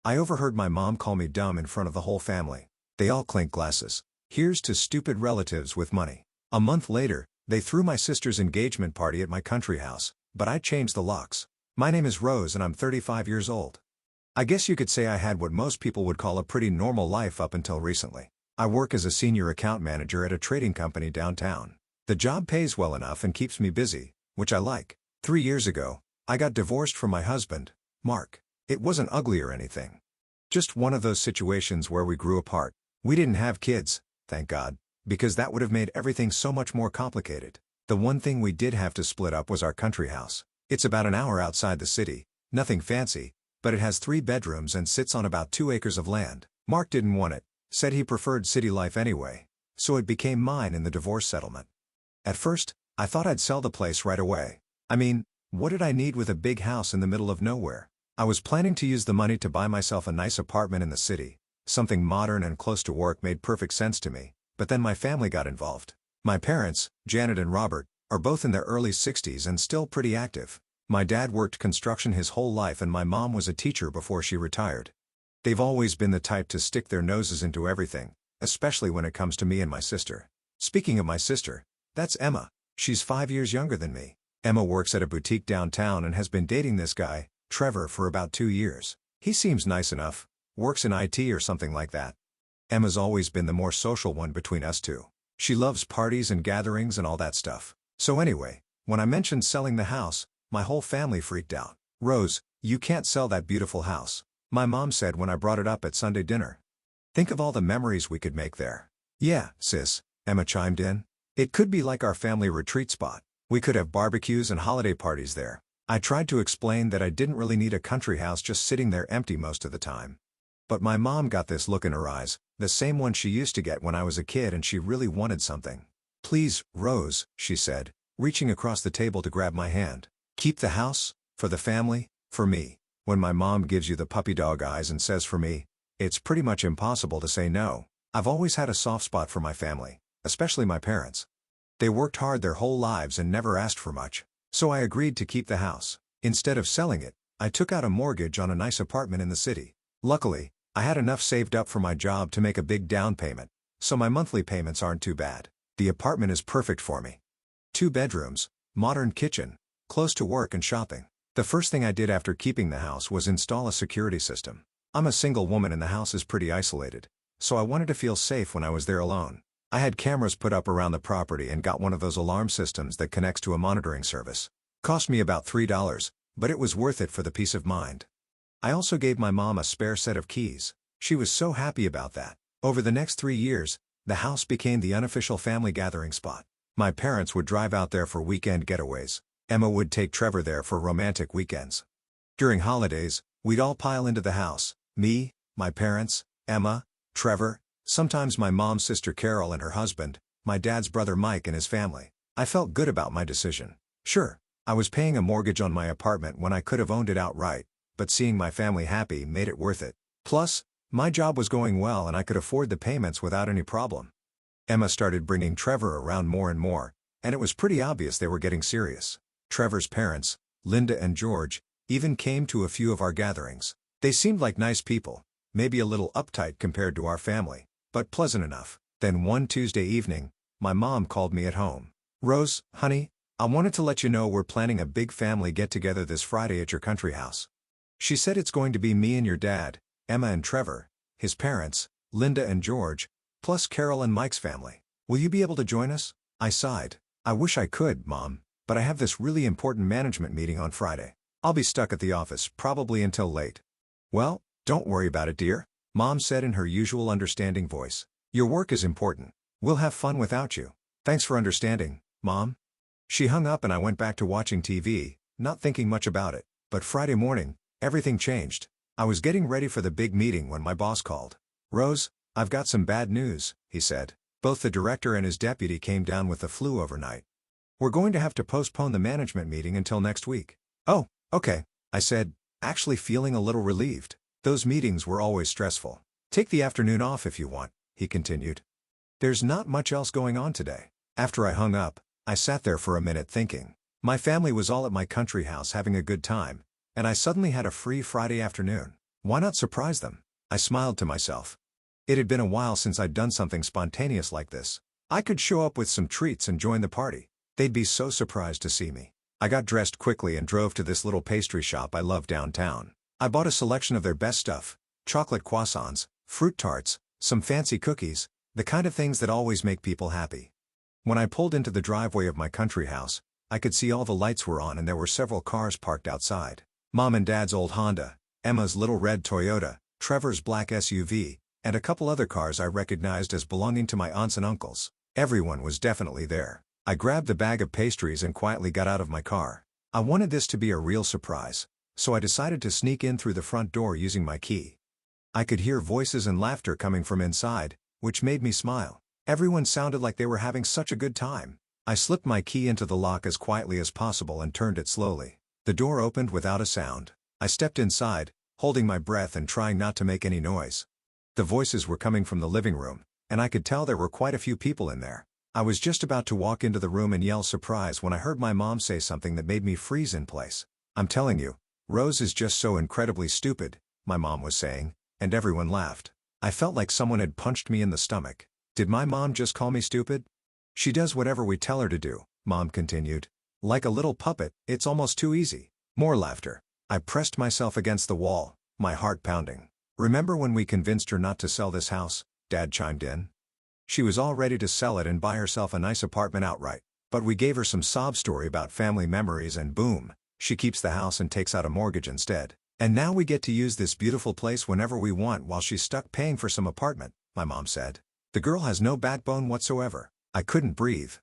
I overheard my mom call me dumb in front of the whole family. They all clink glasses. Here's to stupid relatives with money. A month later, they threw my sister's engagement party at my country house, but I changed the locks. My name is Rose and I'm 35 years old. I guess you could say I had what most people would call a pretty normal life up until recently. I work as a senior account manager at a trading company downtown. The job pays well enough and keeps me busy, which I like. 3 years ago, I got divorced from my husband, Mark. It wasn't ugly or anything. Just one of those situations where we grew apart. We didn't have kids, thank God, because that would have made everything so much more complicated. The one thing we did have to split up was our country house. It's about an hour outside the city, nothing fancy, but it has 3 bedrooms and sits on about 2 acres of land. Mark didn't want it, said he preferred city life anyway, so it became mine in the divorce settlement. At first, I thought I'd sell the place right away. I mean, what did I need with a big house in the middle of nowhere? I was planning to use the money to buy myself a nice apartment in the city. Something modern and close to work made perfect sense to me, but then my family got involved. My parents, Janet and Robert, are both in their early 60s and still pretty active. My dad worked construction his whole life and my mom was a teacher before she retired. They've always been the type to stick their noses into everything, especially when it comes to me and my sister. Speaking of my sister, that's Emma. She's 5 years younger than me. Emma works at a boutique downtown and has been dating this guy, Trevor, for about 2 years. He seems nice enough, works in IT or something like that. Emma's always been the more social one between us two. She loves parties and gatherings and all that stuff. So anyway, when I mentioned selling the house, my whole family freaked out. "Rose, you can't sell that beautiful house," my mom said when I brought it up at Sunday dinner. "Think of all the memories we could make there." "Yeah, sis," Emma chimed in. "It could be like our family retreat spot. We could have barbecues and holiday parties there." I tried to explain that I didn't really need a country house just sitting there empty most of the time. But my mom got this look in her eyes, the same one she used to get when I was a kid, and she really wanted something. "Please, Rose," she said, reaching across the table to grab my hand. "Keep the house, for the family, for me." When my mom gives you the puppy dog eyes and says "for me," it's pretty much impossible to say no. I've always had a soft spot for my family, especially my parents. They worked hard their whole lives and never asked for much. So I agreed to keep the house. Instead of selling it, I took out a mortgage on a nice apartment in the city. Luckily, I had enough saved up for my job to make a big down payment, so my monthly payments aren't too bad. The apartment is perfect for me. 2 bedrooms, modern kitchen, close to work and shopping. The first thing I did after keeping the house was install a security system. I'm a single woman and the house is pretty isolated, so I wanted to feel safe when I was there alone. I had cameras put up around the property and got one of those alarm systems that connects to a monitoring service. Cost me about $3, but it was worth it for the peace of mind. I also gave my mom a spare set of keys. She was so happy about that. Over the next 3 years, the house became the unofficial family gathering spot. My parents would drive out there for weekend getaways. Emma would take Trevor there for romantic weekends. During holidays, we'd all pile into the house. Me, my parents, Emma, Trevor, sometimes my mom's sister Carol and her husband, my dad's brother Mike and his family. I felt good about my decision. Sure, I was paying a mortgage on my apartment when I could have owned it outright, but seeing my family happy made it worth it. Plus, my job was going well and I could afford the payments without any problem. Emma started bringing Trevor around more and more, and it was pretty obvious they were getting serious. Trevor's parents, Linda and George, even came to a few of our gatherings. They seemed like nice people, maybe a little uptight compared to our family, but pleasant enough. Then one Tuesday evening, my mom called me at home. "Rose, honey, I wanted to let you know we're planning a big family get-together this Friday at your country house." She said it's going to be me and your dad, Emma and Trevor, his parents, Linda and George, plus Carol and Mike's family. "Will you be able to join us?" I sighed. "I wish I could, Mom, but I have this really important management meeting on Friday. I'll be stuck at the office probably until late." "Well, don't worry about it, dear," Mom said in her usual understanding voice. "Your work is important. We'll have fun without you. Thanks for understanding, Mom." She hung up and I went back to watching TV, not thinking much about it. But Friday morning, everything changed. I was getting ready for the big meeting when my boss called. "Rose, I've got some bad news," he said. "Both the director and his deputy came down with the flu overnight. We're going to have to postpone the management meeting until next week." "Oh, okay," I said, actually feeling a little relieved. Those meetings were always stressful. "Take the afternoon off if you want," he continued. "There's not much else going on today." After I hung up, I sat there for a minute thinking. My family was all at my country house having a good time, and I suddenly had a free Friday afternoon. Why not surprise them? I smiled to myself. It had been a while since I'd done something spontaneous like this. I could show up with some treats and join the party. They'd be so surprised to see me. I got dressed quickly and drove to this little pastry shop I love downtown. I bought a selection of their best stuff: chocolate croissants, fruit tarts, some fancy cookies, the kind of things that always make people happy. When I pulled into the driveway of my country house, I could see all the lights were on and there were several cars parked outside. Mom and Dad's old Honda, Emma's little red Toyota, Trevor's black SUV, and a couple other cars I recognized as belonging to my aunts and uncles. Everyone was definitely there. I grabbed the bag of pastries and quietly got out of my car. I wanted this to be a real surprise, so I decided to sneak in through the front door using my key. I could hear voices and laughter coming from inside, which made me smile. Everyone sounded like they were having such a good time. I slipped my key into the lock as quietly as possible and turned it slowly. The door opened without a sound. I stepped inside, holding my breath and trying not to make any noise. The voices were coming from the living room, and I could tell there were quite a few people in there. I was just about to walk into the room and yell surprise when I heard my mom say something that made me freeze in place. "I'm telling you, Rose is just so incredibly stupid," my mom was saying, and everyone laughed. I felt like someone had punched me in the stomach. Did my mom just call me stupid? "She does whatever we tell her to do," Mom continued. "Like a little puppet, it's almost too easy." More laughter. I pressed myself against the wall, my heart pounding. "Remember when we convinced her not to sell this house?" Dad chimed in. "She was all ready to sell it and buy herself a nice apartment outright. But we gave her some sob story about family memories and boom, she keeps the house and takes out a mortgage instead. And now we get to use this beautiful place whenever we want while she's stuck paying for some apartment," my mom said. "The girl has no backbone whatsoever." I couldn't breathe.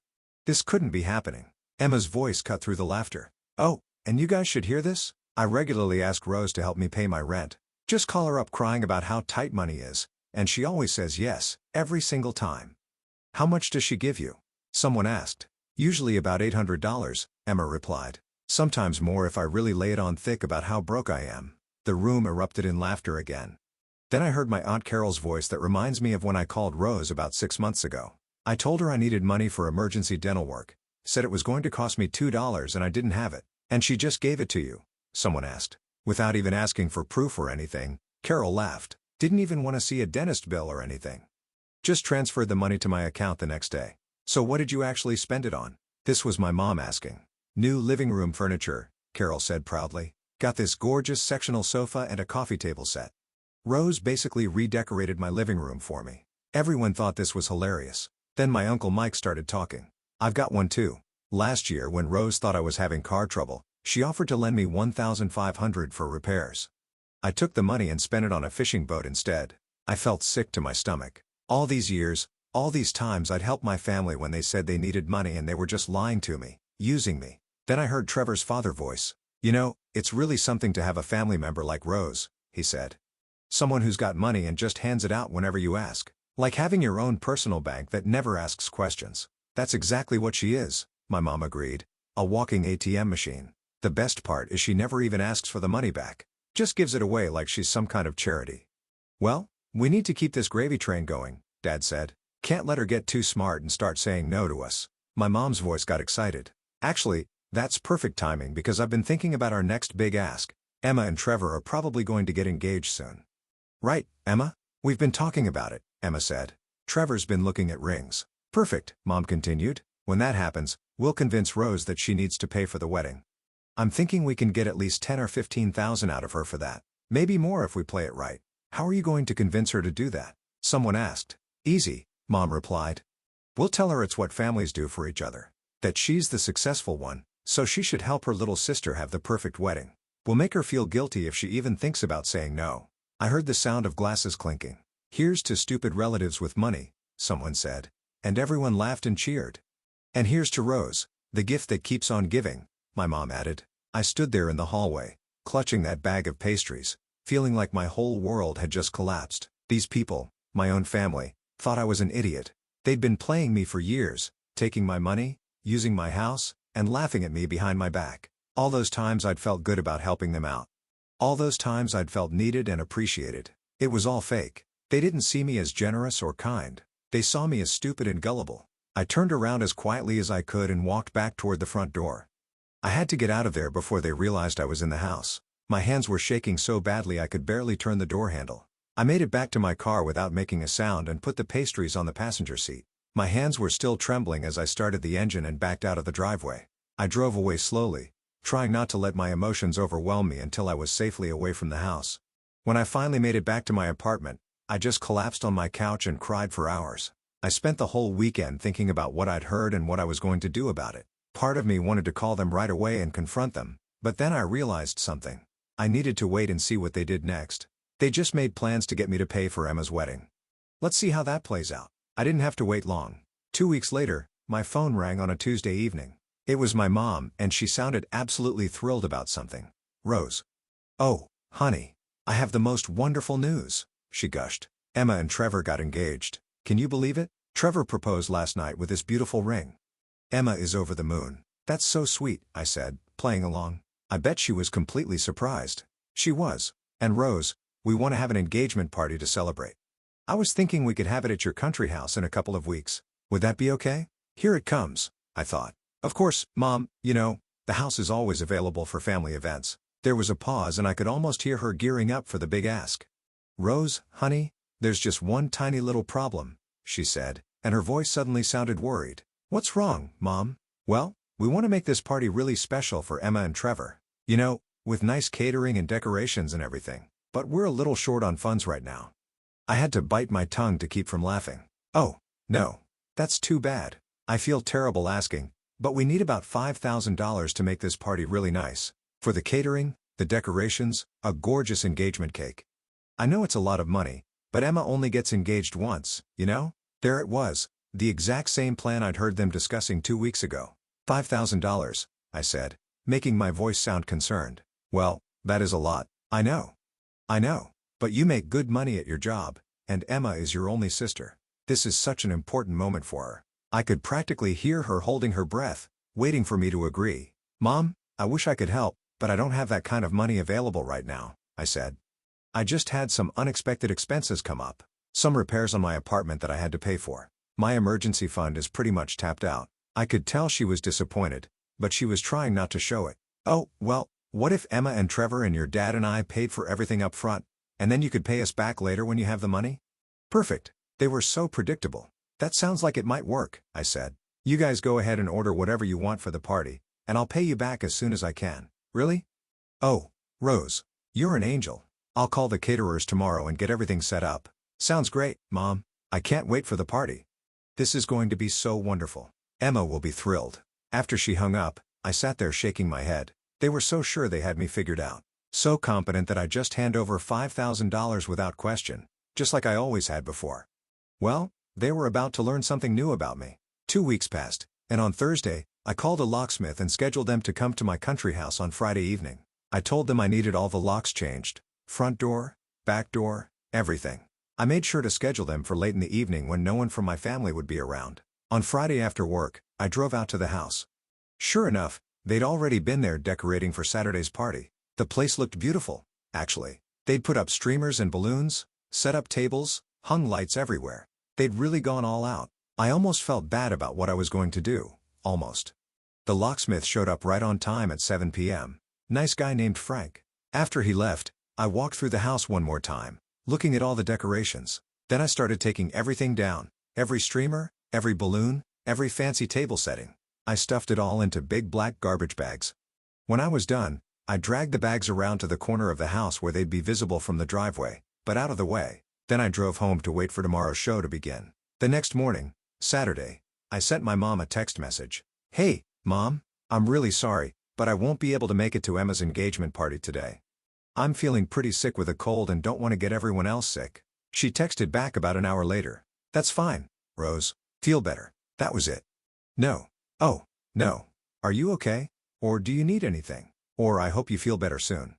This couldn't be happening. Emma's voice cut through the laughter. "Oh, and you guys should hear this? I regularly ask Rose to help me pay my rent. Just call her up crying about how tight money is, and she always says yes, every single time." "How much does she give you?" someone asked. "Usually about $800, Emma replied. "Sometimes more if I really lay it on thick about how broke I am." The room erupted in laughter again. Then I heard my Aunt Carol's voice that reminds me of when I called Rose about 6 months ago. I told her I needed money for emergency dental work, said it was going to cost me $2 and I didn't have it. "And she just gave it to you?" someone asked. Without even asking for proof or anything, Carol laughed. "Didn't even want to see a dentist bill or anything. Just transferred the money to my account the next day." "So what did you actually spend it on?" This was my mom asking. "New living room furniture," Carol said proudly. "Got this gorgeous sectional sofa and a coffee table set. Rose basically redecorated my living room for me." Everyone thought this was hilarious. Then my Uncle Mike started talking. "I've got one too. Last year when Rose thought I was having car trouble, she offered to lend me $1,500 for repairs. I took the money and spent it on a fishing boat instead." I felt sick to my stomach. All these years, all these times I'd helped my family when they said they needed money and they were just lying to me, using me. Then I heard Trevor's father voice. "You know, it's really something to have a family member like Rose," he said. "Someone who's got money and just hands it out whenever you ask. Like having your own personal bank that never asks questions." "That's exactly what she is," my mom agreed. "A walking ATM machine. The best part is she never even asks for the money back. Just gives it away like she's some kind of charity." "Well, we need to keep this gravy train going," Dad said. "Can't let her get too smart and start saying no to us." My mom's voice got excited. "Actually, that's perfect timing because I've been thinking about our next big ask. Emma and Trevor are probably going to get engaged soon." "Right, Emma? We've been talking about it," Emma said. "Trevor's been looking at rings." "Perfect," Mom continued. "When that happens, we'll convince Rose that she needs to pay for the wedding. I'm thinking we can get at least $10,000 or $15,000 out of her for that. Maybe more if we play it right." "How are you going to convince her to do that?" someone asked. "Easy," Mom replied. "We'll tell her it's what families do for each other. That she's the successful one, so she should help her little sister have the perfect wedding. We'll make her feel guilty if she even thinks about saying no." I heard the sound of glasses clinking. "Here's to stupid relatives with money," someone said. And everyone laughed and cheered. "And here's to Rose, the gift that keeps on giving," my mom added. I stood there in the hallway, clutching that bag of pastries, feeling like my whole world had just collapsed. These people, my own family, thought I was an idiot. They'd been playing me for years, taking my money, using my house, and laughing at me behind my back. All those times I'd felt good about helping them out. All those times I'd felt needed and appreciated. It was all fake. They didn't see me as generous or kind. They saw me as stupid and gullible. I turned around as quietly as I could and walked back toward the front door. I had to get out of there before they realized I was in the house. My hands were shaking so badly I could barely turn the door handle. I made it back to my car without making a sound and put the pastries on the passenger seat. My hands were still trembling as I started the engine and backed out of the driveway. I drove away slowly, trying not to let my emotions overwhelm me until I was safely away from the house. When I finally made it back to my apartment, I just collapsed on my couch and cried for hours. I spent the whole weekend thinking about what I'd heard and what I was going to do about it. Part of me wanted to call them right away and confront them, but then I realized something. I needed to wait and see what they did next. They just made plans to get me to pay for Emma's wedding. Let's see how that plays out. I didn't have to wait long. 2 weeks later, my phone rang on a Tuesday evening. It was my mom, and she sounded absolutely thrilled about something. "Rose. Oh, honey. I have the most wonderful news," she gushed. "Emma and Trevor got engaged. Can you believe it? Trevor proposed last night with this beautiful ring." "Emma is over the moon." "That's so sweet," I said, playing along. I bet she was completely surprised. She was. "And Rose, we want to have an engagement party to celebrate. I was thinking we could have it at your country house in a couple of weeks. Would that be okay?" "Here it comes," I thought. "Of course, Mom, the house is always available for family events." There was a pause and I could almost hear her gearing up for the big ask. "Rose, honey, there's just one tiny little problem," she said, and her voice suddenly sounded worried. "What's wrong, Mom?" "Well, we want to make this party really special for Emma and Trevor. With nice catering and decorations and everything. But we're a little short on funds right now." I had to bite my tongue to keep from laughing. "Oh, no. That's too bad. I feel terrible asking, but we need about $5,000 to make this party really nice. For the catering, the decorations, a gorgeous engagement cake. I know it's a lot of money, but Emma only gets engaged once, There it was, the exact same plan I'd heard them discussing 2 weeks ago. $5,000, I said, making my voice sound concerned. "Well, that is a lot. I know. But you make good money at your job, and Emma is your only sister. This is such an important moment for her." I could practically hear her holding her breath, waiting for me to agree. "Mom, I wish I could help, but I don't have that kind of money available right now," I said. "I just had some unexpected expenses come up. Some repairs on my apartment that I had to pay for. My emergency fund is pretty much tapped out." I could tell she was disappointed, but she was trying not to show it. "Oh, well, what if Emma and Trevor and your dad and I paid for everything up front, and then you could pay us back later when you have the money?" "Perfect." They were so predictable. "That sounds like it might work," I said. "You guys go ahead and order whatever you want for the party, and I'll pay you back as soon as I can." "Really? Oh, Rose, you're an angel. I'll call the caterers tomorrow and get everything set up." "Sounds great, Mom. I can't wait for the party. This is going to be so wonderful. Emma will be thrilled." After she hung up, I sat there shaking my head. They were so sure they had me figured out. So confident that I'd just hand over $5,000 without question, just like I always had before. Well, they were about to learn something new about me. 2 weeks passed, and on Thursday, I called a locksmith and scheduled them to come to my country house on Friday evening. I told them I needed all the locks changed. Front door, back door, everything. I made sure to schedule them for late in the evening when no one from my family would be around. On Friday after work, I drove out to the house. Sure enough, they'd already been there decorating for Saturday's party. The place looked beautiful, actually. They'd put up streamers and balloons, set up tables, hung lights everywhere. They'd really gone all out. I almost felt bad about what I was going to do, almost. The locksmith showed up right on time at 7 p.m. Nice guy named Frank. After he left, I walked through the house one more time, looking at all the decorations. Then I started taking everything down, every streamer, every balloon, every fancy table setting. I stuffed it all into big black garbage bags. When I was done, I dragged the bags around to the corner of the house where they'd be visible from the driveway, but out of the way. Then I drove home to wait for tomorrow's show to begin. The next morning, Saturday, I sent my mom a text message. "Hey, Mom, I'm really sorry, but I won't be able to make it to Emma's engagement party today. I'm feeling pretty sick with a cold and don't want to get everyone else sick." She texted back about an hour later. "That's fine, Rose. Feel better." That was it. No. Oh, no. "Are you okay? Or do you need anything? Or I hope you feel better soon."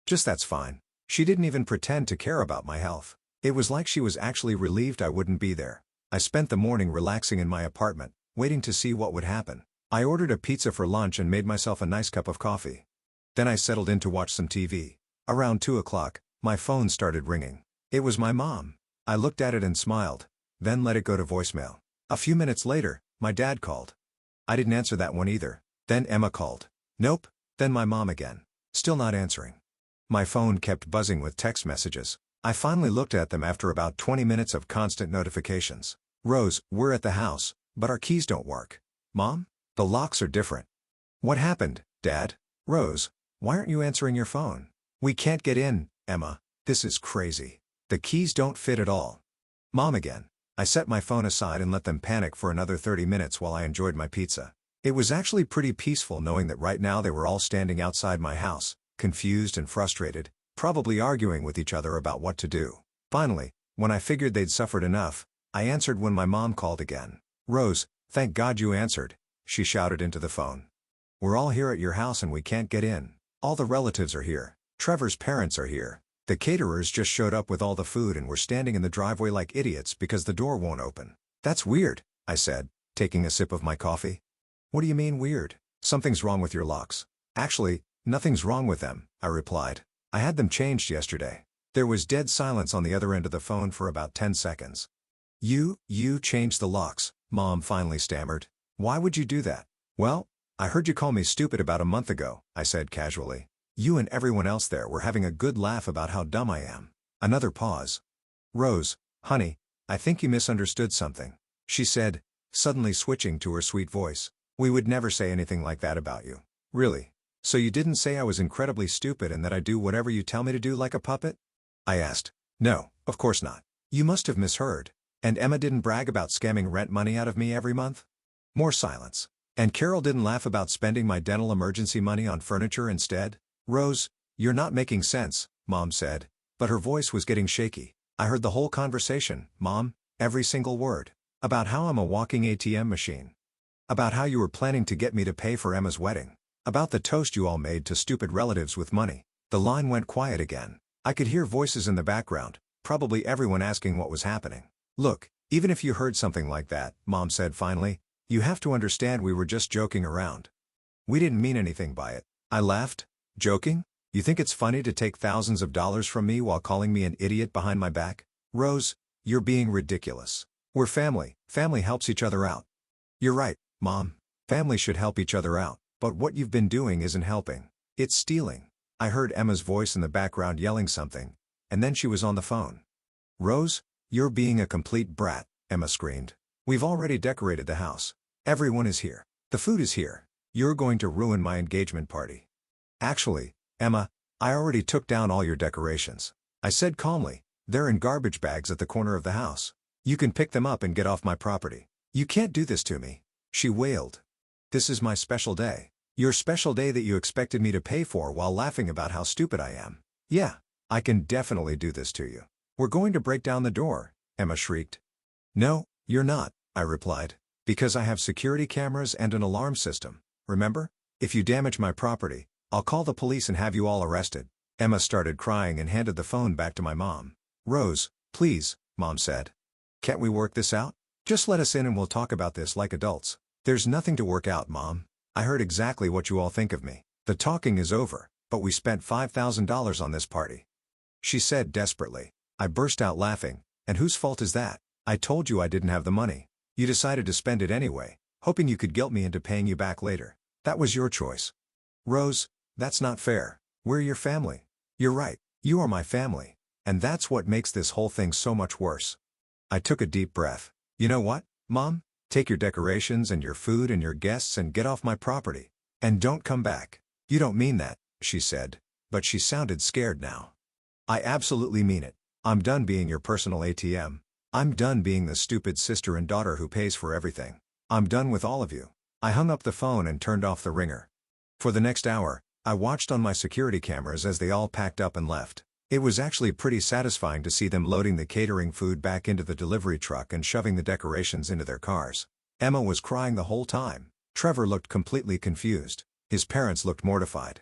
Just "that's fine." She didn't even pretend to care about my health. It was like she was actually relieved I wouldn't be there. I spent the morning relaxing in my apartment, waiting to see what would happen. I ordered a pizza for lunch and made myself a nice cup of coffee. Then I settled in to watch some TV. Around 2 o'clock, my phone started ringing. It was my mom. I looked at it and smiled, then let it go to voicemail. A few minutes later, my dad called. I didn't answer that one either. Then Emma called. Nope. Then my mom again. Still not answering. My phone kept buzzing with text messages. I finally looked at them after about 20 minutes of constant notifications. Rose, we're at the house, but our keys don't work. Mom? The locks are different. What happened, Dad? Rose, why aren't you answering your phone? We can't get in, Emma. This is crazy. The keys don't fit at all. Mom again. I set my phone aside and let them panic for another 30 minutes while I enjoyed my pizza. It was actually pretty peaceful knowing that right now they were all standing outside my house, confused and frustrated, probably arguing with each other about what to do. Finally, when I figured they'd suffered enough, I answered when my mom called again. Rose, thank God you answered, she shouted into the phone. We're all here at your house and we can't get in. All the relatives are here. Trevor's parents are here. The caterers just showed up with all the food and we're standing in the driveway like idiots because the door won't open. That's weird, I said, taking a sip of my coffee. What do you mean weird? Something's wrong with your locks. Actually, nothing's wrong with them, I replied. I had them changed yesterday. There was dead silence on the other end of the phone for about 10 seconds. You changed the locks, Mom finally stammered. Why would you do that? Well, I heard you call me stupid about a month ago, I said casually. You and everyone else there were having a good laugh about how dumb I am. Another pause. Rose, honey, I think you misunderstood something, she said, suddenly switching to her sweet voice. We would never say anything like that about you. Really? So you didn't say I was incredibly stupid and that I do whatever you tell me to do like a puppet? I asked. No, of course not. You must have misheard. And Emma didn't brag about scamming rent money out of me every month? More silence. And Carol didn't laugh about spending my dental emergency money on furniture instead? Rose, you're not making sense, Mom said, but her voice was getting shaky. I heard the whole conversation, Mom, every single word. About how I'm a walking ATM machine. About how you were planning to get me to pay for Emma's wedding. About the toast you all made to stupid relatives with money. The line went quiet again. I could hear voices in the background, probably everyone asking what was happening. Look, even if you heard something like that, Mom said finally, you have to understand we were just joking around. We didn't mean anything by it. I laughed. Joking? You think it's funny to take thousands of dollars from me while calling me an idiot behind my back? Rose, you're being ridiculous. We're family. Family helps each other out. You're right, Mom. Family should help each other out. But what you've been doing isn't helping. It's stealing. I heard Emma's voice in the background yelling something, and then she was on the phone. Rose, you're being a complete brat, Emma screamed. We've already decorated the house. Everyone is here. The food is here. You're going to ruin my engagement party. Actually, Emma, I already took down all your decorations. I said calmly, they're in garbage bags at the corner of the house. You can pick them up and get off my property. You can't do this to me, she wailed. This is my special day. Your special day that you expected me to pay for while laughing about how stupid I am. Yeah, I can definitely do this to you. We're going to break down the door, Emma shrieked. No, you're not, I replied. Because I have security cameras and an alarm system, remember? If you damage my property, I'll call the police and have you all arrested. Emma started crying and handed the phone back to my mom. Rose, please, Mom said. Can't we work this out? Just let us in and we'll talk about this like adults. There's nothing to work out, Mom. I heard exactly what you all think of me. The talking is over, but we spent $5,000 on this party. She said desperately. I burst out laughing. And whose fault is that? I told you I didn't have the money. You decided to spend it anyway, hoping you could guilt me into paying you back later. That was your choice. Rose, that's not fair. We're your family. You're right, you are my family. And that's what makes this whole thing so much worse. I took a deep breath. You know what, Mom? Take your decorations and your food and your guests and get off my property. And don't come back. You don't mean that, she said, but she sounded scared now. I absolutely mean it. I'm done being your personal ATM. I'm done being the stupid sister and daughter who pays for everything. I'm done with all of you. I hung up the phone and turned off the ringer. For the next hour, I watched on my security cameras as they all packed up and left. It was actually pretty satisfying to see them loading the catering food back into the delivery truck and shoving the decorations into their cars. Emma was crying the whole time. Trevor looked completely confused. His parents looked mortified.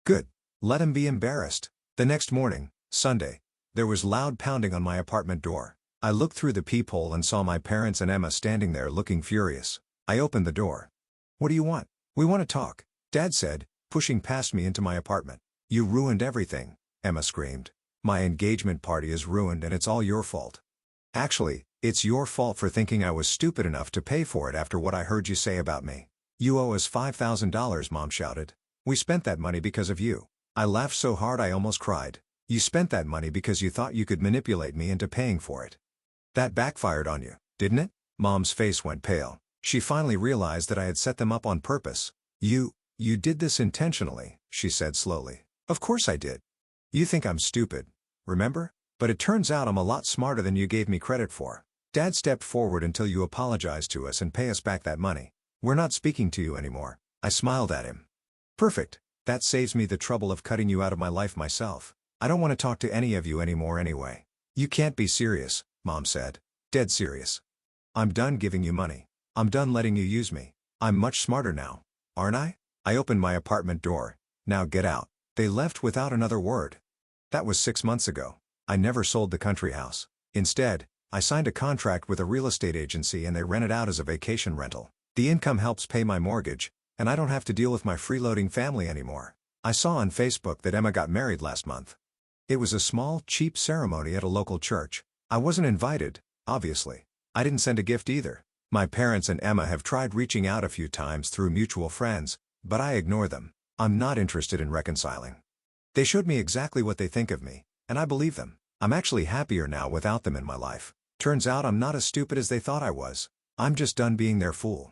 Good. Let him be embarrassed. The next morning, Sunday, there was loud pounding on my apartment door. I looked through the peephole and saw my parents and Emma standing there looking furious. I opened the door. What do you want? We want to talk, Dad said, pushing past me into my apartment. You ruined everything, Emma screamed. My engagement party is ruined and it's all your fault. Actually, it's your fault for thinking I was stupid enough to pay for it after what I heard you say about me. You owe us $5,000, Mom shouted. We spent that money because of you. I laughed so hard I almost cried. You spent that money because you thought you could manipulate me into paying for it. That backfired on you, didn't it? Mom's face went pale. She finally realized that I had set them up on purpose. You did this intentionally, she said slowly. Of course I did. You think I'm stupid, remember? But it turns out I'm a lot smarter than you gave me credit for. Dad stepped forward until you apologize to us and pay us back that money. We're not speaking to you anymore. I smiled at him. Perfect. That saves me the trouble of cutting you out of my life myself. I don't want to talk to any of you anymore anyway. You can't be serious, Mom said. Dead serious. I'm done giving you money. I'm done letting you use me. I'm much smarter now. Aren't I? I opened my apartment door. Now get out. They left without another word. That was 6 months ago. I never sold the country house. Instead, I signed a contract with a real estate agency and they rent it out as a vacation rental. The income helps pay my mortgage, and I don't have to deal with my freeloading family anymore. I saw on Facebook that Emma got married last month. It was a small, cheap ceremony at a local church. I wasn't invited, obviously. I didn't send a gift either. My parents and Emma have tried reaching out a few times through mutual friends, but I ignore them. I'm not interested in reconciling. They showed me exactly what they think of me, and I believe them. I'm actually happier now without them in my life. Turns out I'm not as stupid as they thought I was. I'm just done being their fool.